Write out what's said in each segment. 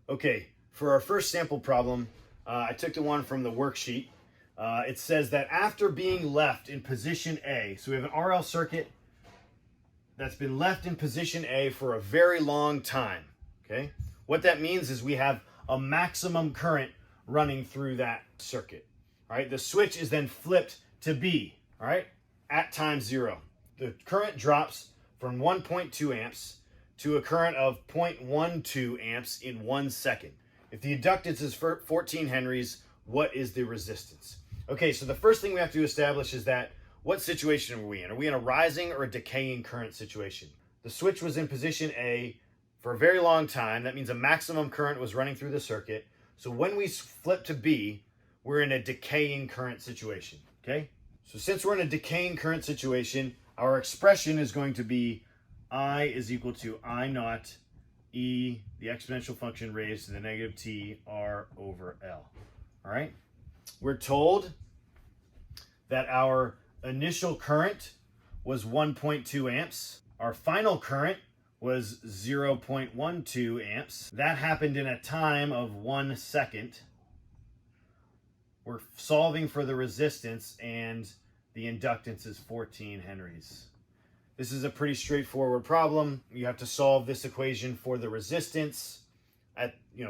Okay, for our first sample problem, I took the one from the worksheet. It says that after being left in position A, so we have an RL circuit that's been left in position A for a very long time, okay? What that means is we have a maximum current running through that circuit, all right? The switch is then flipped to B, all right, at time 0. The current drops from 1.2 amps to a current of 0.12 amps in 1 second. If the inductance is 14 henries, what is the resistance? Okay, so the first thing we have to establish is that what situation are we in? Are we in a rising or a decaying current situation? The switch was in position A for a very long time. That means a maximum current was running through the circuit. So when we flip to B, we're in a decaying current situation, okay? So since we're in a decaying current situation, our expression is going to be I is equal to I naught E, the exponential function raised to the negative t, R over L. All right? We're told that our initial current was 1.2 amps. Our final current was 0.12 amps. That happened in a time of 1 second. We're solving for the resistance, and the inductance is 14 henries. This is a pretty straightforward problem. You have to solve this equation for the resistance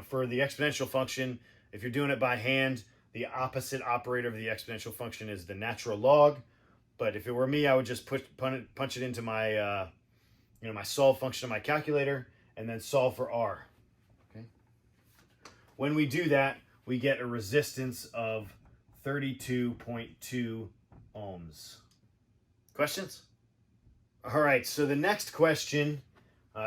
for the exponential function. If you're doing it by hand, the opposite operator of the exponential function is the natural log. But if it were me, I would just punch it into my my solve function of my calculator and then solve for R. Okay. When we do that, we get a resistance of 32.2 ohms. Questions? All right, so the next question,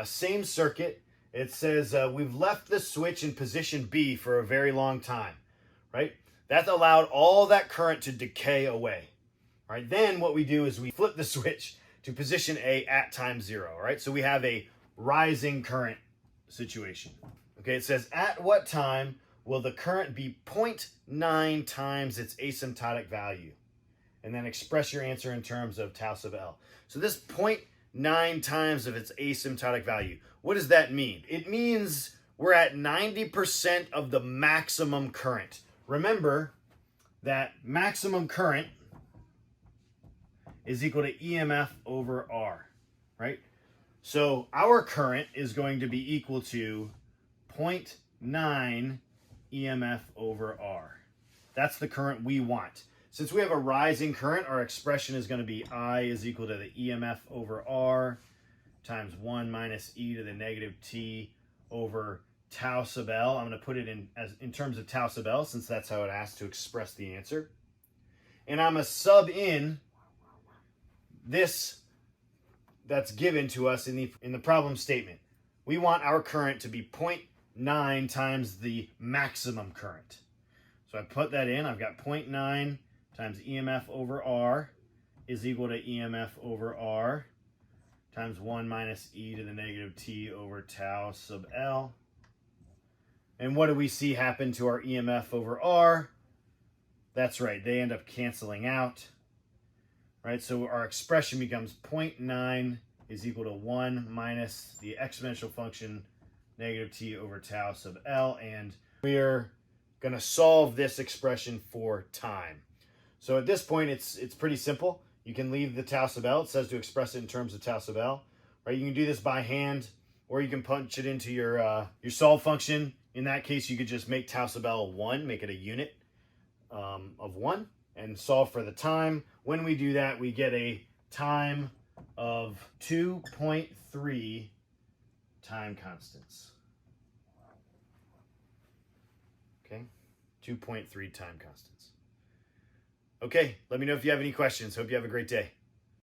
same circuit. It says we've left the switch in position B for a very long time, right? That allowed all that current to decay away. All right, then what we do is we flip the switch to position A at time 0, all right? So we have a rising current situation. Okay, it says at what time will the current be 0.9 times its asymptotic value? And then express your answer in terms of tau sub L. So this 0.9 times of its asymptotic value, what does that mean? It means we're at 90% of the maximum current. Remember that maximum current is equal to EMF over R, right? So our current is going to be equal to 0.9 EMF over R. That's the current we want. Since we have a rising current, our expression is going to be I is equal to the EMF over R times 1 minus e to the negative t over tau sub L. I'm going to put it in terms of tau sub L, since that's how it asks to express the answer. And I'm going to sub in this that's given to us in the problem statement. We want our current to be 0.9 times the maximum current. So I put that in. I've got 0.9 times EMF over R is equal to EMF over R times 1 minus e to the negative t over tau sub L. And what do we see happen to our EMF over R? That's right, they end up canceling out. Right, so our expression becomes 0.9 is equal to 1 minus the exponential function negative t over tau sub L, and we're going to solve this expression for time. So at this point, it's pretty simple. You can leave the tau sub L. It says to express it in terms of tau sub L. Right? You can do this by hand, or you can punch it into your solve function. In that case, you could just make tau sub L 1, make it a unit of 1, and solve for the time. When we do that, we get a time of 2.3 time constants. Okay, 2.3 time constants. Okay, let me know if you have any questions. Hope you have a great day.